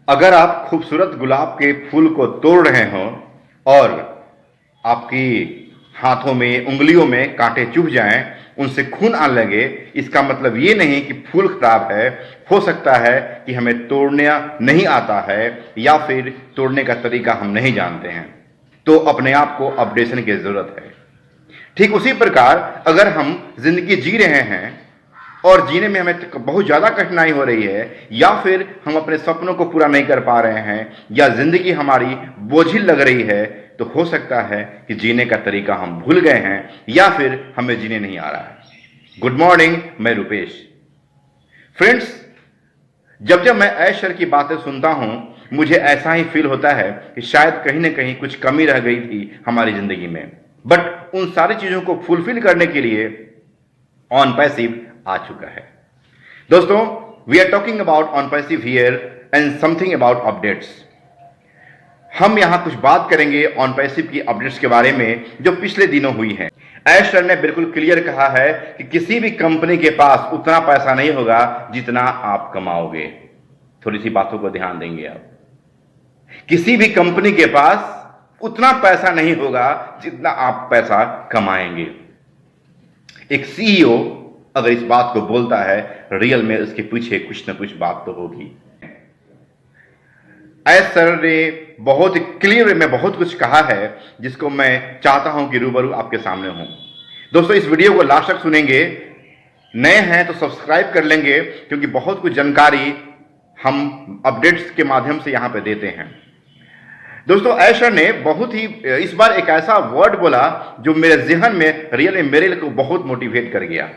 अगर आप खूबसूरत गुलाब के फूल को तोड़ रहे हो और आपकी हाथों में उंगलियों में कांटे चुभ जाएं, उनसे खून आने लगे, इसका मतलब ये नहीं कि फूल खराब है। हो सकता है कि हमें तोड़ना नहीं आता है या फिर तोड़ने का तरीका हम नहीं जानते हैं, तो अपने आप को अपडेशन की जरूरत है। ठीक उसी प्रकार अगर हम जिंदगी जी रहे हैं और जीने में हमें बहुत ज्यादा कठिनाई हो रही है, या फिर हम अपने सपनों को पूरा नहीं कर पा रहे हैं, या जिंदगी हमारी बोझिल लग रही है, तो हो सकता है कि जीने का तरीका हम भूल गए हैं या फिर हमें जीने नहीं आ रहा है। गुड मॉर्निंग, मैं रुपेश। फ्रेंड्स, जब जब मैं ऐश्वर्य की बातें सुनता हूं, मुझे ऐसा ही फील होता है कि शायद कहीं ना कहीं कुछ कमी रह गई थी हमारी जिंदगी में। बट उन सारी चीजों को फुलफिल करने के लिए ऑन पैसिव आ चुका है। दोस्तों, we are talking about on passive here and something about updates. हम यहां कुछ बात करेंगे ऑन पैसिव की अपडेट्स के बारे में जो पिछले दिनों हुई है। ऐश सर ने बिल्कुल क्लियर कहा है कि किसी भी कंपनी के पास उतना पैसा नहीं होगा जितना आप कमाओगे। थोड़ी सी बातों को ध्यान देंगे आप। किसी भी कंपनी के पास उतना पैसा नहीं होगा जितना आप पैसा कमाएंगे। एक सीईओ अगर इस बात को बोलता है, रियल में उसके पीछे कुछ ना कुछ बात तो होगी। ऐश सर ने बहुत क्लियर वे में बहुत कुछ कहा है जिसको मैं चाहता हूं कि रूबरू आपके सामने हूं। दोस्तों, इस वीडियो को लास्ट तक सुनेंगे। नए हैं तो सब्सक्राइब कर लेंगे, क्योंकि बहुत कुछ जानकारी हम अपडेट्स के माध्यम से यहां पे देते हैं। दोस्तों, ऐश सर ने बहुत ही इस बार एक ऐसा वर्ड बोला जो मेरे जहन में रियल में मेरे को बहुत मोटिवेट कर गया।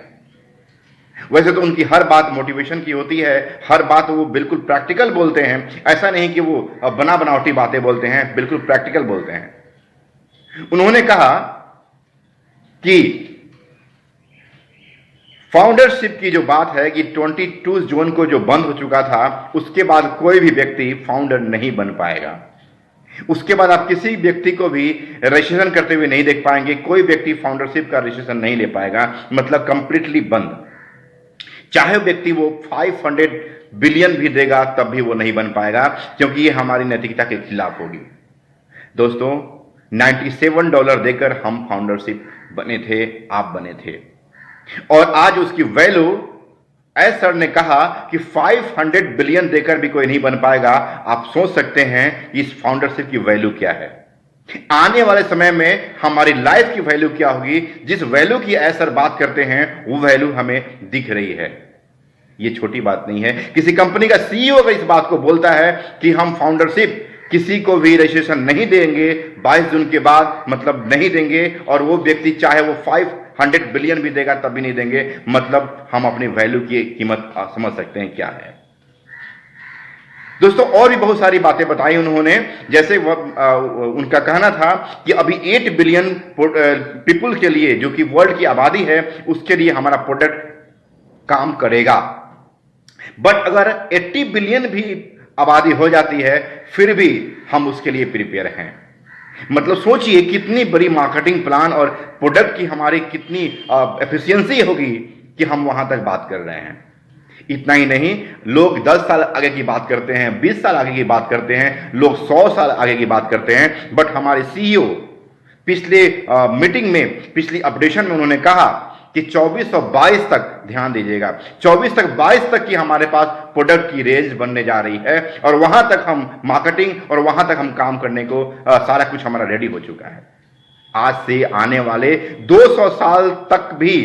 वैसे तो उनकी हर बात मोटिवेशन की होती है, हर बात वो बिल्कुल प्रैक्टिकल बोलते हैं। ऐसा नहीं कि वो बना बनावटी बातें बोलते हैं, बिल्कुल प्रैक्टिकल बोलते हैं। उन्होंने कहा कि फाउंडरशिप की जो बात है कि 22 जून को जो बंद हो चुका था, उसके बाद कोई भी व्यक्ति फाउंडर नहीं बन पाएगा। उसके बाद आप किसी व्यक्ति को भी रजिस्ट्रेशन करते हुए नहीं देख पाएंगे। कोई व्यक्ति फाउंडरशिप का रजिस्ट्रेशन नहीं ले पाएगा, मतलब कंप्लीटली बंद। चाहे व्यक्ति वो 500 बिलियन भी देगा तब भी वो नहीं बन पाएगा, क्योंकि ये हमारी नैतिकता के खिलाफ होगी। दोस्तों, $97 देकर हम फाउंडरशिप बने थे, आप बने थे, और आज उसकी वैल्यू, एस सर ने कहा कि 500 बिलियन देकर भी कोई नहीं बन पाएगा। आप सोच सकते हैं इस फाउंडरशिप की वैल्यू क्या है। आने वाले समय में हमारी लाइफ की वैल्यू क्या होगी। जिस वैल्यू की एस सर बात करते हैं, वो वैल्यू हमें दिख रही है। ये छोटी बात नहीं है। किसी कंपनी का सीईओ अगर इस बात को बोलता है कि हम फाउंडरशिप किसी को भी रजिस्ट्रेशन नहीं देंगे 22 जून के बाद, मतलब नहीं देंगे, और वो व्यक्ति चाहे वो 500 बिलियन भी देगा तब भी नहीं देंगे, मतलब हम अपनी वैल्यू की कीमत समझ सकते हैं क्या है। दोस्तों, और भी बहुत सारी बातें बताई उन्होंने। जैसे उनका कहना था कि अभी 8 बिलियन पीपुल के लिए, जो कि वर्ल्ड की आबादी है, उसके लिए हमारा प्रोडक्ट काम करेगा। बट अगर 80 बिलियन भी आबादी हो जाती है, फिर भी हम उसके लिए प्रिपेयर हैं। मतलब सोचिए कितनी बड़ी मार्केटिंग प्लान और प्रोडक्ट की हमारी कितनी एफिशिएंसी होगी कि हम वहां तक बात कर रहे हैं। इतना ही नहीं, लोग 10 साल आगे की बात करते हैं, 20 साल आगे की बात करते हैं, लोग 100 साल आगे की बात करते हैं। बट हमारे सीईओ पिछले मीटिंग में, पिछली अपडेशन में उन्होंने कहा कि 2422 तक, ध्यान दीजिएगा, 24-22 तक की हमारे पास प्रोडक्ट की रेंज बनने जा रही है, और वहां तक हम मार्केटिंग और वहां तक हम काम करने को सारा कुछ हमारा रेडी हो चुका है। आज से आने वाले 200 साल तक भी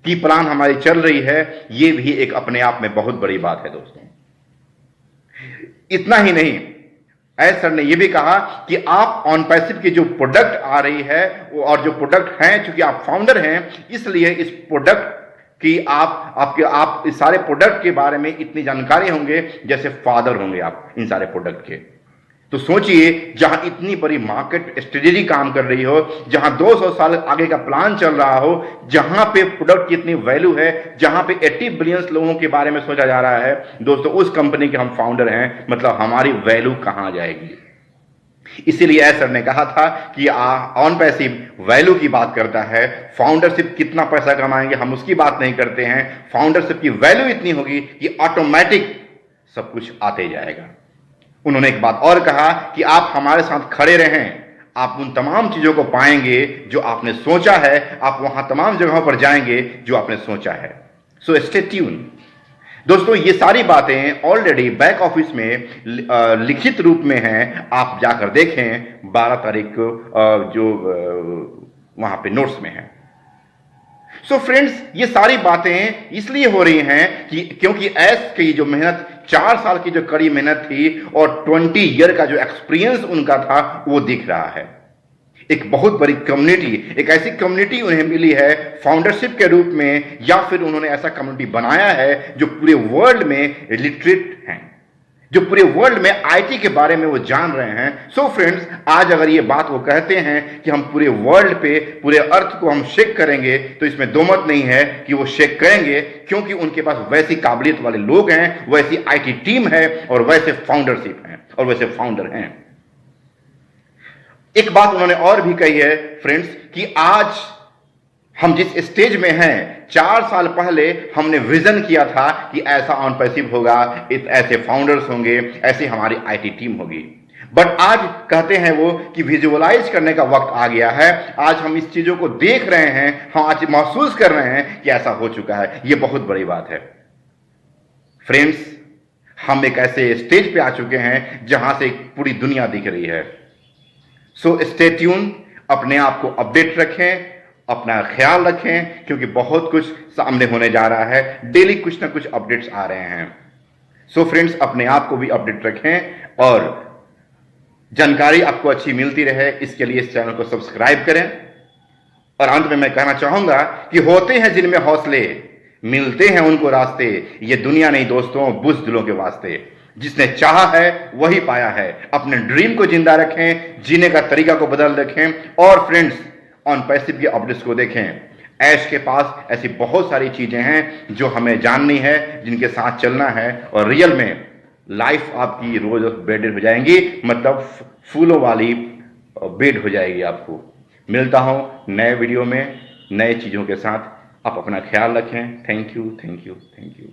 की प्लान हमारी चल रही है। यह भी एक अपने आप में बहुत बड़ी बात है। दोस्तों, इतना ही नहीं, एस सर ने यह भी कहा कि आप ऑन पैसिव की जो प्रोडक्ट आ रही है, और जो प्रोडक्ट हैं, चूंकि आप फाउंडर हैं, इसलिए इस प्रोडक्ट की आप इस सारे प्रोडक्ट के बारे में इतनी जानकारी होंगे जैसे फादर होंगे आप इन सारे प्रोडक्ट के। तो सोचिए, जहां इतनी बड़ी मार्केट स्ट्रेटेजी काम कर रही हो, जहां 200 साल आगे का प्लान चल रहा हो, जहां पे प्रोडक्ट की इतनी वैल्यू है, जहां पे 80 बिलियन लोगों के बारे में सोचा जा रहा है, दोस्तों उस कंपनी के हम फाउंडर हैं, मतलब हमारी वैल्यू कहां जाएगी। इसीलिए एस सर ने कहा था कि ऑन पैसिव वैल्यू की बात करता है। फाउंडरशिप कितना पैसा कमाएंगे हम उसकी बात नहीं करते हैं। फाउंडरशिप की वैल्यू इतनी होगी कि ऑटोमेटिक सब कुछ आते जाएगा। उन्होंने एक बात और कहा कि आप हमारे साथ खड़े रहें, आप उन तमाम चीजों को पाएंगे जो आपने सोचा है, आप वहां तमाम जगहों पर जाएंगे जो आपने सोचा है। So stay tune. दोस्तों, ये सारी बातें ऑलरेडी बैक ऑफिस में लिखित रूप में हैं, आप जाकर देखें 12 तारीख को जो वहां पे नोट्स में है। सो फ्रेंड्स, ये सारी बातें इसलिए हो रही हैं कि क्योंकि एस की जो मेहनत, 4 साल की जो कड़ी मेहनत थी और 20 ईयर का जो एक्सपीरियंस उनका था, वो दिख रहा है। एक बहुत बड़ी कम्युनिटी, एक ऐसी कम्युनिटी उन्हें मिली है फाउंडरशिप के रूप में, या फिर उन्होंने ऐसा कम्युनिटी बनाया है जो पूरे वर्ल्ड में लिटरेट हैं, जो पूरे वर्ल्ड में आईटी के बारे में वो जान रहे हैं। सो फ्रेंड्स, आज अगर ये बात वो कहते हैं कि हम पूरे वर्ल्ड पे, पूरे अर्थ को हम शेक करेंगे, तो इसमें दो मत नहीं है कि वो शेक करेंगे, क्योंकि उनके पास वैसी काबिलियत वाले लोग हैं, वैसी आईटी टीम है और वैसे फाउंडरशिप हैं और वैसे फाउंडर हैं। एक बात उन्होंने और भी कही है फ्रेंड्स कि आज हम जिस स्टेज में हैं, 4 साल पहले हमने विजन किया था कि ऐसा ऑन पैसिव होगा, ऐसे फाउंडर्स होंगे, ऐसी हमारी आईटी टीम होगी। बट आज कहते हैं वो कि विजुअलाइज करने का वक्त आ गया है। आज हम इस चीजों को देख रहे हैं, हम आज महसूस कर रहे हैं कि ऐसा हो चुका है। यह बहुत बड़ी बात है फ्रेंड्स। हम एक ऐसे स्टेज पे आ चुके हैं जहां से पूरी दुनिया दिख रही है। सो स्टे ट्यून, अपने आप को अपडेट रखें, अपना ख्याल रखें, क्योंकि बहुत कुछ सामने होने जा रहा है। डेली कुछ ना कुछ अपडेट्स आ रहे हैं। सो फ्रेंड्स, अपने आप को भी अपडेट रखें और जानकारी आपको अच्छी मिलती रहे, इसके लिए इस चैनल को सब्सक्राइब करें। और अंत में मैं कहना चाहूंगा कि होते हैं जिनमें हौसले, मिलते हैं उनको रास्ते, ये दुनिया नहीं दोस्तों, बुज़दिलों के वास्ते। जिसने चाहा है वही पाया है। अपने ड्रीम को जिंदा रखें, जीने का तरीका को बदल रखें, और फ्रेंड्स, ऑन पैसिव के अपडेट्स को देखें। ऐश के पास ऐसी बहुत सारी चीजें हैं जो हमें जाननी है, जिनके साथ चलना है, और रियल में लाइफ आपकी रोज बेडेड हो जाएंगी, मतलब फूलों वाली बेड हो जाएगी आपको। मिलता हूं नए वीडियो में नए चीजों के साथ। आप अपना ख्याल रखें। Thank you, thank you, thank you.